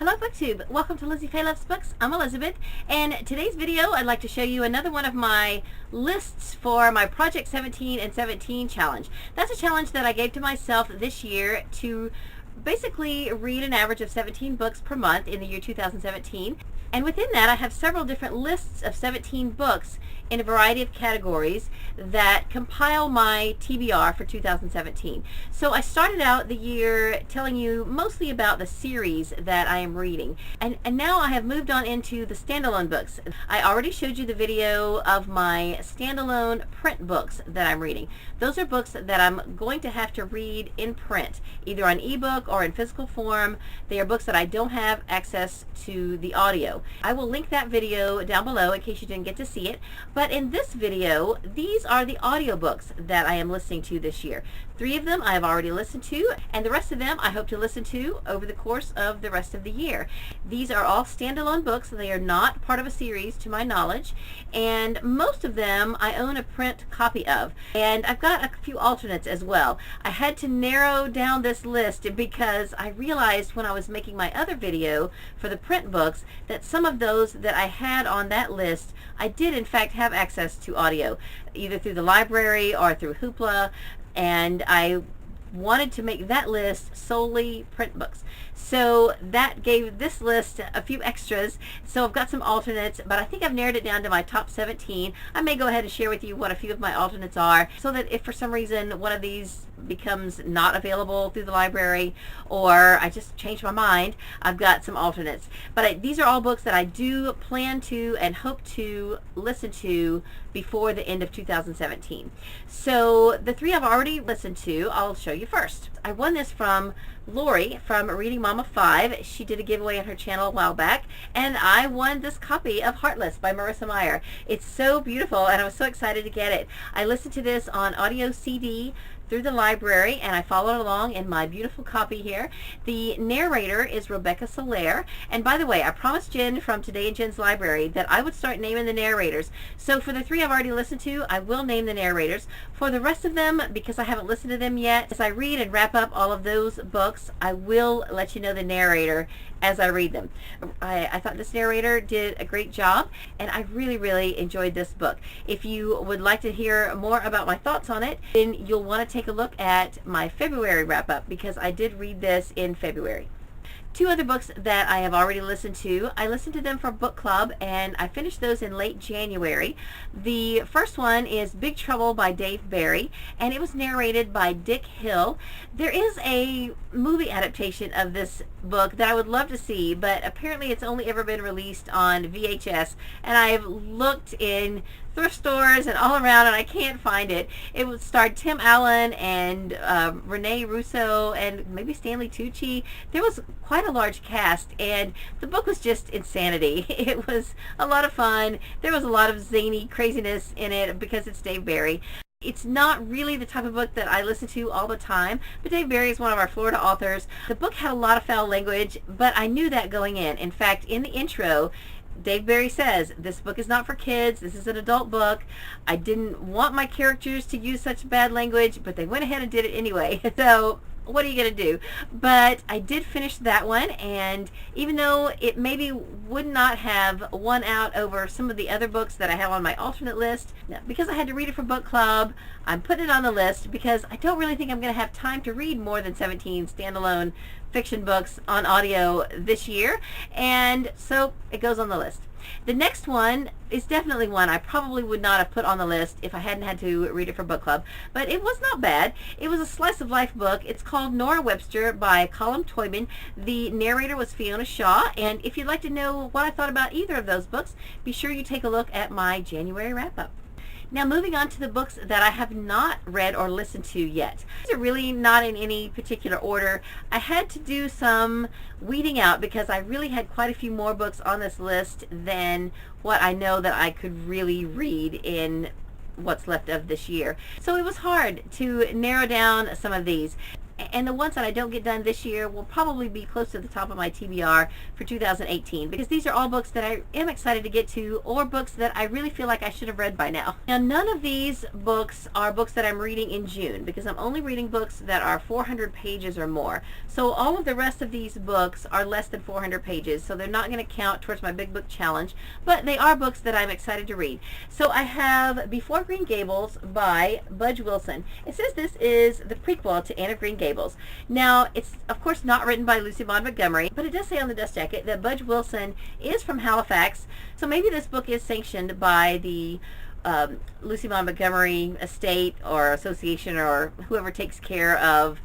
Hello BookTube, welcome to Lizzie Faye Loves Books. I'm Elizabeth, and today's video I'd like to show you another one of my lists for my Project 17 and 17 challenge. That's a challenge that I gave to myself this year to basically read an average of 17 books per month in the year 2017. And within that I have several different lists of 17 books in a variety of categories that compile my TBR for 2017. So I started out the year telling you mostly about the series that I am reading. And now I have moved on into the standalone books. I already showed you the video of my standalone print books that I'm reading. Those are books that I'm going to have to read in print, either on ebook or in physical form. They are books that I don't have access to the audio. I will link that video down below in case you didn't get to see it. But in this video, these are the audiobooks that I am listening to this year. 3 of them I have already listened to, and the rest of them I hope to listen to over the course of the rest of the year. These are all standalone books. They are not part of a series to my knowledge, and most of them I own a print copy of. And I've got a few alternates as well. I had to narrow down this list because I realized when I was making my other video for the print books that some of those that I had on that list I did in fact have access to audio, either through the library or through Hoopla, and I wanted to make that list solely print books. So that gave this list a few extras. So I've got some alternates, but I think I've narrowed it down to my top 17. I may go ahead and share with you what a few of my alternates are, so that if for some reason one of these becomes not available through the library or I just change my mind, I've got some alternates. But these are all books that I do plan to and hope to listen to before the end of 2017. So the 3 I've already listened to, I'll show you first. I won this from Lori from Reading Mama 5. She did a giveaway on her channel a while back, and I won this copy of Heartless by Marissa Meyer. It's so beautiful, and I was so excited to get it. I listened to this on audio CD through the library, and I followed along in my beautiful copy here. The narrator is Rebecca Selleck, and by the way, I promised Jen from Today in Jen's Library that I would start naming the narrators. So for the 3 I've already listened to, I will name the narrators. For the rest of them, because I haven't listened to them yet, as I read and wrap up all of those books, I will let you know the narrator as I read them. I thought this narrator did a great job, and I really enjoyed this book. If you would like to hear more about my thoughts on it, then you'll want to take a look at my February wrap-up, because I did read this in February. 2 other books that I have already listened to. I listened to them for book club, and I finished those in late January. The first one is Big Trouble by Dave Barry, and it was narrated by Dick Hill. There is a movie adaptation of this book that I would love to see, but apparently it's only ever been released on VHS, and I've looked in thrift stores and all around, and I can't find it. It starred Tim Allen and Rene Russo and maybe Stanley Tucci. There was quite a large cast, and the book was just insanity. It was a lot of fun. There was a lot of zany craziness in it because it's Dave Barry. It's not really the type of book that I listen to all the time, but Dave Barry is one of our Florida authors. The book had a lot of foul language, but I knew that going in. In fact, in the intro, Dave Barry says, this book is not for kids, this is an adult book. I didn't want my characters to use such bad language, but they went ahead and did it anyway. So what are you going to do? But I did finish that one, and even though it maybe would not have won out over some of the other books that I have on my alternate list, because I had to read it for book club, I'm putting it on the list because I don't really think I'm going to have time to read more than 17 standalone fiction books on audio this year, and so it goes on the list. The next one is definitely one I probably would not have put on the list if I hadn't had to read it for book club, but it was not bad. It was a slice of life book. It's called Nora Webster by Colm Toibin. The narrator was Fiona Shaw, and if you'd like to know what I thought about either of those books, be sure you take a look at my January wrap-up. Now moving on to the books that I have not read or listened to yet. These are really not in any particular order. I had to do some weeding out because I really had quite a few more books on this list than what I know that I could really read in what's left of this year. So it was hard to narrow down some of these. and the ones that I don't get done this year will probably be close to the top of my TBR for 2018, because these are all books that I am excited to get to, or books that I really feel like I should have read by now. Now, none of these books are books that I'm reading in June, because I'm only reading books that are 400 pages or more. So all of the rest of these books are less than 400 pages, so they're not going to count towards my big book challenge, but they are books that I'm excited to read. So I have Before Green Gables by Budge Wilson. It says this is the prequel to Anne of Green Gables. Now, it's of course not written by Lucy Maud Montgomery, but it does say on the dust jacket that Budge Wilson is from Halifax, so maybe this book is sanctioned by the Lucy Maud Montgomery estate or association, or whoever takes care of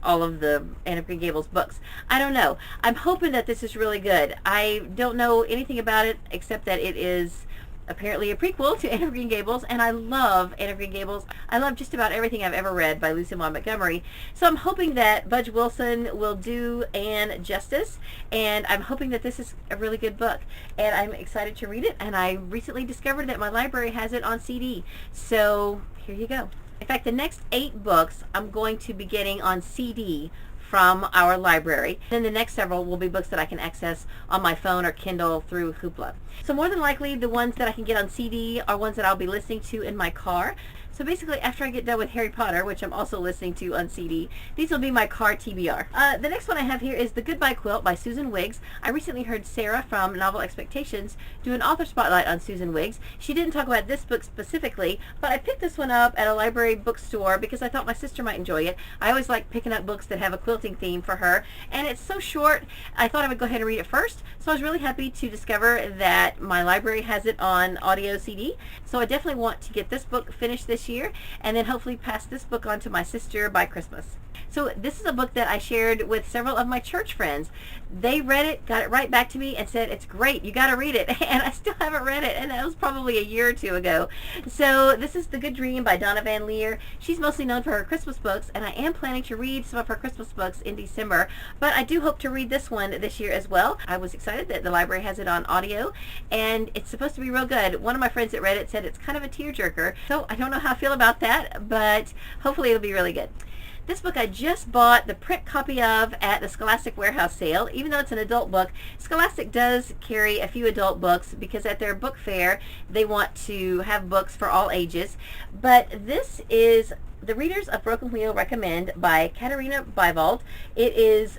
all of the Anne of Green Gables books. I don't know. I'm hoping that this is really good. I don't know anything about it except that it is apparently a prequel to Anne of Green Gables, and I love Anne of Green Gables. I love just about everything I've ever read by Lucy Maud Montgomery. So I'm hoping that Budge Wilson will do Anne justice, and I'm hoping that this is a really good book, and I'm excited to read it. And I recently discovered that my library has it on CD, so here you go. In fact, the next 8 books I'm going to be getting on CD from our library. Then the next several will be books that I can access on my phone or Kindle through Hoopla. So more than likely the ones that I can get on CD are ones that I'll be listening to in my car. So basically, after I get done with Harry Potter, which I'm also listening to on CD, these will be my car TBR. The next one I have here is The Goodbye Quilt by Susan Wiggs. I recently heard Sarah from Novel Expectations do an author spotlight on Susan Wiggs. She didn't talk about this book specifically, but I picked this one up at a library bookstore because I thought my sister might enjoy it. I always like picking up books that have a quilting theme for her, and it's so short, I thought I would go ahead and read it first. So I was really happy to discover that my library has it on audio CD. So I definitely want to get this book finished this year, and then hopefully pass this book on to my sister by Christmas. So this is a book that I shared with several of my church friends. They read it, got it right back to me, and said, it's great, you got to read it. And I still haven't read it, and that was probably a year or two ago. So this is The Good Dream by Donna VanLiere. She's mostly known for her Christmas books, and I am planning to read some of her Christmas books in December, but I do hope to read this one this year as well. I was excited that the library has it on audio, and it's supposed to be real good. One of my friends that read it said it's kind of a tearjerker, so I don't know how I feel about that, but hopefully it'll be really good. This book I just bought the print copy of at the Scholastic Warehouse sale. Even though it's an adult book, Scholastic does carry a few adult books because at their book fair they want to have books for all ages. But this is The Readers of Broken Wheel Recommend by Katarina Bivald. It is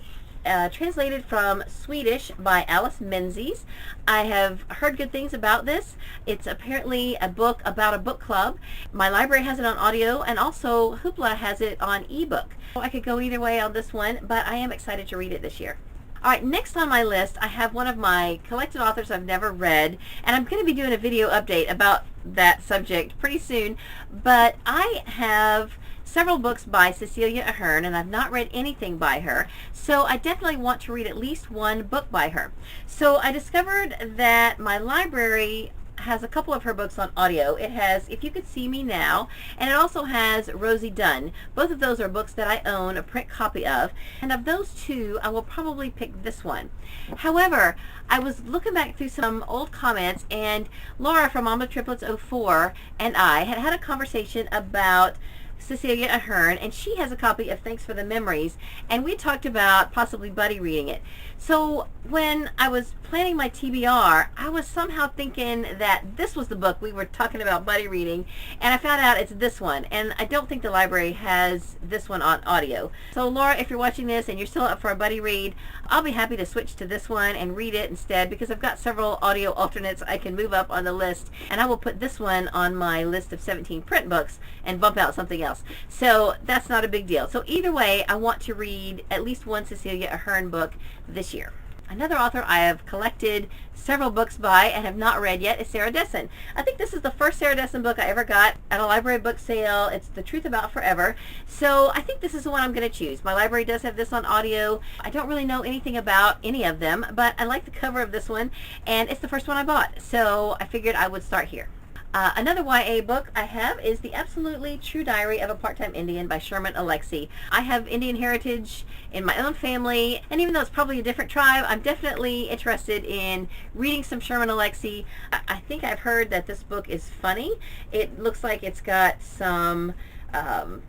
translated from Swedish by Alice Menzies. I have heard good things about this. It's apparently a book about a book club. My library has it on audio, and also Hoopla has it on ebook. I could go either way on this one, but I am excited to read it this year. Alright, next on my list I have one of my collected authors I've never read, and I'm going to be doing a video update about that subject pretty soon, but I have several books by Cecelia Ahearn, and I've not read anything by her, so I definitely want to read at least one book by her. So I discovered that my library has a couple of her books on audio. It has If You Could See Me Now, and it also has Rosie Dunn. Both of those are books that I own a print copy of, and of those two I will probably pick this one. However, I was looking back through some old comments, and Laura from Mama Triplets 04 and I had a conversation about Cecelia Ahearn, and she has a copy of Thanks for the Memories, and we talked about possibly buddy reading it. So when I was planning my TBR, I was somehow thinking that this was the book we were talking about buddy reading, and I found out it's this one, and I don't think the library has this one on audio. So Laura, if you're watching this and you're still up for a buddy read, I'll be happy to switch to this one and read it instead, because I've got several audio alternates I can move up on the list, and I will put this one on my list of 17 print books and bump out something else. So that's not a big deal. So either way, I want to read at least one Cecelia Ahearn book this year. Another author I have collected several books by and have not read yet is Sarah Dessen. I think this is the first Sarah Dessen book I ever got at a library book sale. It's The Truth About Forever. So I think this is the one I'm going to choose. My library does have this on audio. I don't really know anything about any of them, but I like the cover of this one, and it's the first one I bought. So I figured I would start here. Another YA book I have is The Absolutely True Diary of a Part-Time Indian by Sherman Alexie. I have Indian heritage in my own family, and even though it's probably a different tribe, I'm definitely interested in reading some Sherman Alexie. I think I've heard that this book is funny. It looks like it's got some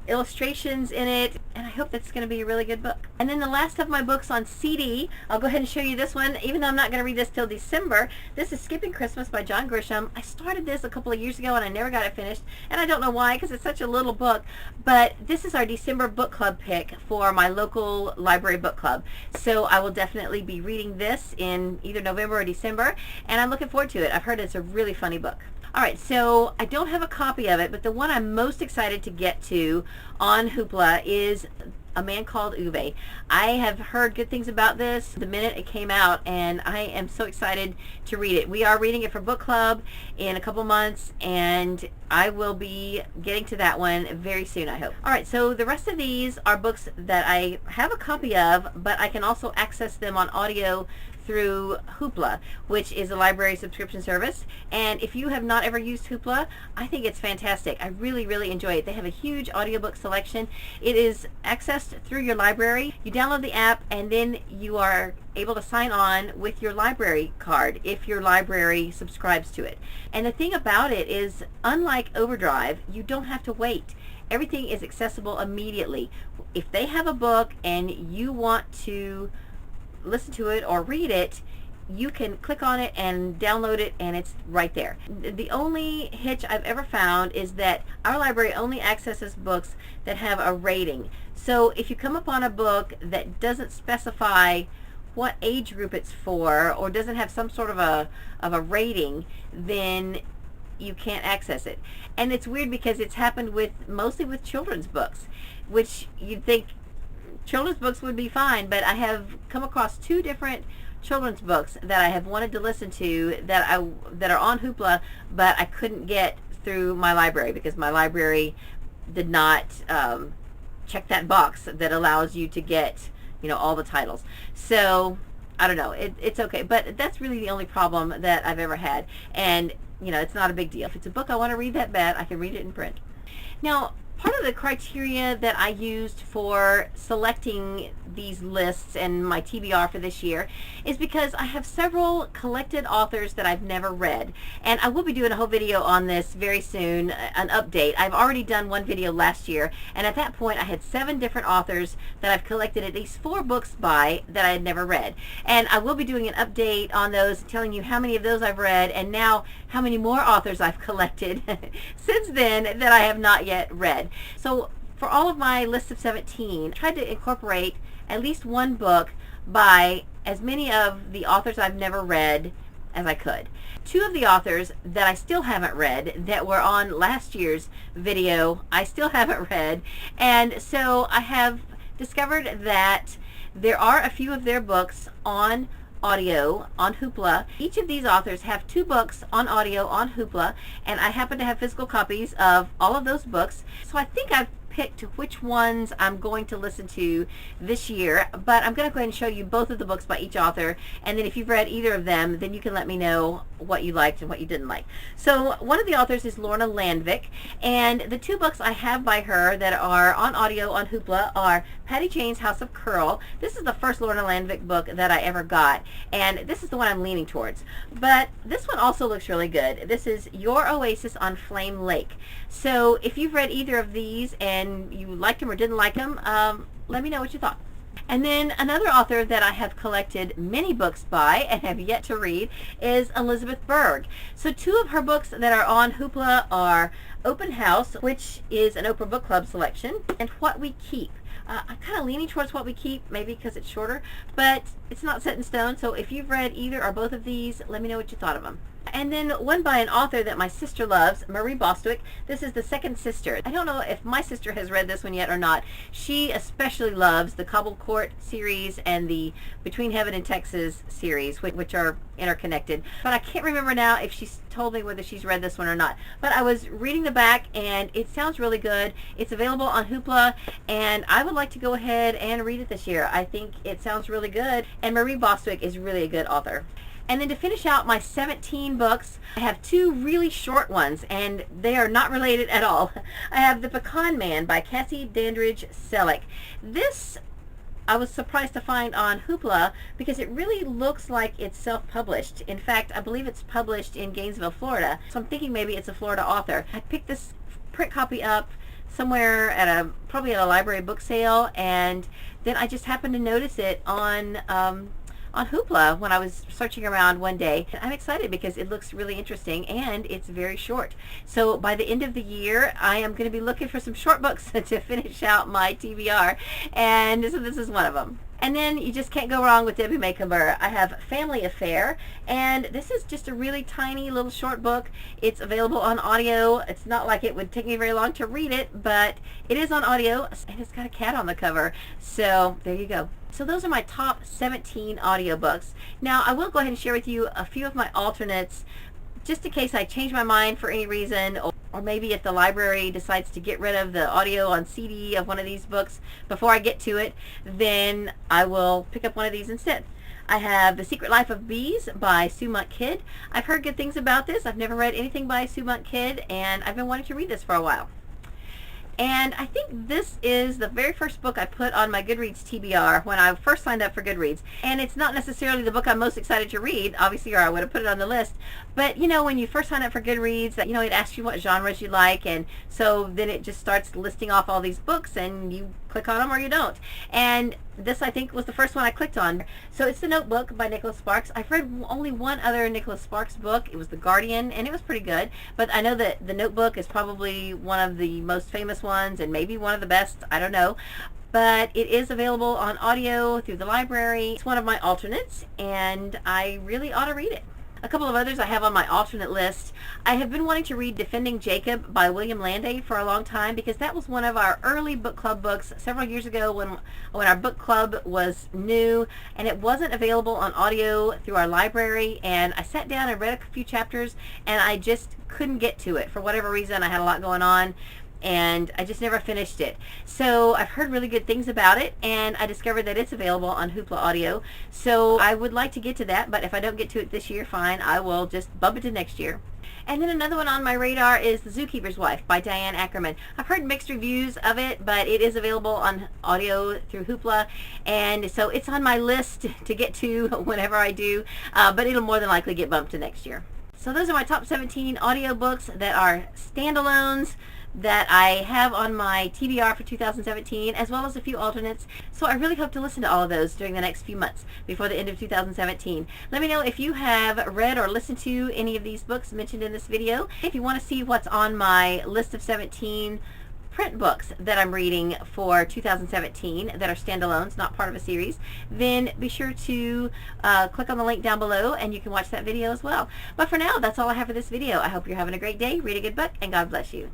illustrations in it, and I hope that's going to be a really good book. And then the last of my books on CD, I'll go ahead and show you this one, even though I'm not going to read this till December. This is Skipping Christmas by John Grisham. I started this a couple of years ago and I never got it finished, and I don't know why, because it's such a little book, but this is our December book club pick for my local library book club. So I will definitely be reading this in either November or December, and I'm looking forward to it. I've heard it's a really funny book. Alright, so I don't have a copy of it, but the one I'm most excited to get to on Hoopla is A Man Called Uwe. I have heard good things about this the minute it came out, and I am so excited to read it. We are reading it for book club in a couple months, and I will be getting to that one very soon, I hope. Alright, so the rest of these are books that I have a copy of, but I can also access them on audio through Hoopla, which is a library subscription service. And if you have not ever used Hoopla, I think it's fantastic. I really, really enjoy it. They have a huge audiobook selection. It is accessed through your library. You download the app, and then you are able to sign on with your library card if your library subscribes to it. And the thing about it is, unlike Overdrive, you don't have to wait. Everything is accessible immediately. If they have a book and you want to listen to it or read it, you can click on it and download it, and it's right there. The only hitch I've ever found is that our library only accesses books that have a rating. So if you come upon a book that doesn't specify what age group it's for, or doesn't have some sort of a rating, then you can't access it. And it's weird because it's happened mostly with children's books, which you'd think children's books would be fine, but I have come across two different children's books that I have wanted to listen to that are on Hoopla, but I couldn't get through my library because my library did not check that box that allows you to get, you know, all the titles. So I don't know, it's okay, but that's really the only problem that I've ever had, and you know, it's not a big deal. If it's a book I want to read that bad, I can read it in print. Now, part of the criteria that I used for selecting these lists and my TBR for this year is because I have several collected authors that I've never read, and I will be doing a whole video on this very soon, an update. I've already done one video last year, and at that point I had 7 different authors that I've collected at least 4 books by that I had never read, and I will be doing an update on those, telling you how many of those I've read and now how many more authors I've collected since then that I have not yet read. So for all of my list of 17, I tried to incorporate at least one book by as many of the authors I've never read as I could. 2 of the authors that I still haven't read that were on last year's video, I still haven't read, and so I have discovered that there are a few of their books on audio on Hoopla. Each of these authors have 2 books on audio on Hoopla, and I happen to have physical copies of all of those books, so I think I've picked which ones I'm going to listen to this year, but I'm going to go ahead and show you both of the books by each author, and then if you've read either of them, then you can let me know what you liked and what you didn't like. So one of the authors is Lorna Landvik, and the 2 books I have by her that are on audio on Hoopla are Patty Jane's House of Curl. This is the first Lorna Landvik book that I ever got, and this is the one I'm leaning towards. But this one also looks really good. This is Your Oasis on Flame Lake. So if you've read either of these and you liked them or didn't like them, let me know what you thought. And then another author that I have collected many books by and have yet to read is Elizabeth Berg. So 2 of her books that are on Hoopla are Open House, which is an Oprah Book Club selection, and What We Keep. I'm kind of leaning towards What We Keep, maybe because it's shorter, but it's not set in stone, so if you've read either or both of these, let me know what you thought of them. And then one by an author that my sister loves, Marie Bostwick. This is The Second Sister. I don't know if my sister has read this one yet or not. She especially loves the Cobble Court series and the Between Heaven and Texas series, which are interconnected. But I can't remember now if she's told me whether she's read this one or not. But I was reading the back, and it sounds really good. It's available on Hoopla, and I would like to go ahead and read it this year. I think it sounds really good, and Marie Bostwick is really a good author. And then to finish out my 17 books, I have 2 really short ones, and they are not related at all. I have The Pecan Man by Cassie, Dandridge, Selleck. This I was surprised to find on Hoopla because it really looks like it's self-published. In fact, I believe it's published in Gainesville, Florida, so I'm thinking maybe it's a Florida author. I picked this print copy up somewhere at probably at a library book sale, and then I just happened to notice it on Hoopla when I was searching around one day. I'm excited because it looks really interesting and it's very short. So by the end of the year, I am going to be looking for some short books to finish out my TBR, and so this is one of them. And then you just can't go wrong with Debbie Macomber. I have Family Affair, and this is just a really tiny little short book. It's available on audio. It's not like it would take me very long to read it, but it is on audio, and it's got a cat on the cover. So there you go. So those are my top 17 audiobooks. Now I will go ahead and share with you a few of my alternates, just in case I change my mind for any reason, or maybe if the library decides to get rid of the audio on CD of one of these books before I get to it, then I will pick up one of these instead. I have The Secret Life of Bees by Sue Monk Kidd. I've heard good things about this. I've never read anything by Sue Monk Kidd, and I've been wanting to read this for a while. And I think this is the very first book I put on my Goodreads TBR when I first signed up for Goodreads. And it's not necessarily the book I'm most excited to read, obviously, or I would have put it on the list. But, you know, when you first sign up for Goodreads, you know, it asks you what genres you like. And so then it just starts listing off all these books, and you click on them or you don't. And this, I think, was the first one I clicked on. So it's The Notebook by Nicholas Sparks. I've read only one other Nicholas Sparks book. It was The Guardian, and it was pretty good. But I know that The Notebook is probably one of the most famous ones, and maybe one of the best. I don't know. But it is available on audio through the library. It's one of my alternates, and I really ought to read it. A couple of others I have on my alternate list. I have been wanting to read Defending Jacob by William Landay for a long time, because that was one of our early book club books several years ago when our book club was new, and it wasn't available on audio through our library, and I sat down and read a few chapters, and I just couldn't get to it for whatever reason. I had a lot going on, and I just never finished it. So I've heard really good things about it, and I discovered that it's available on Hoopla Audio. So I would like to get to that, but if I don't get to it this year, fine, I will just bump it to next year. And then another one on my radar is The Zookeepers Wife by Diane Ackerman. I've heard mixed reviews of it, but it is available on audio through Hoopla, and so it's on my list to get to whenever I do, but it'll more than likely get bumped to next year. So those are my top 17 audiobooks that are standalones that I have on my TBR for 2017, as well as a few alternates. So I really hope to listen to all of those during the next few months before the end of 2017. Let me know if you have read or listened to any of these books mentioned in this video. If you want to see what's on my list of 17 print books that I'm reading for 2017 that are standalones, not part of a series, then be sure to click on the link down below and you can watch that video as well. But for now, that's all I have for this video. I hope you're having a great day, read a good book, and God bless you.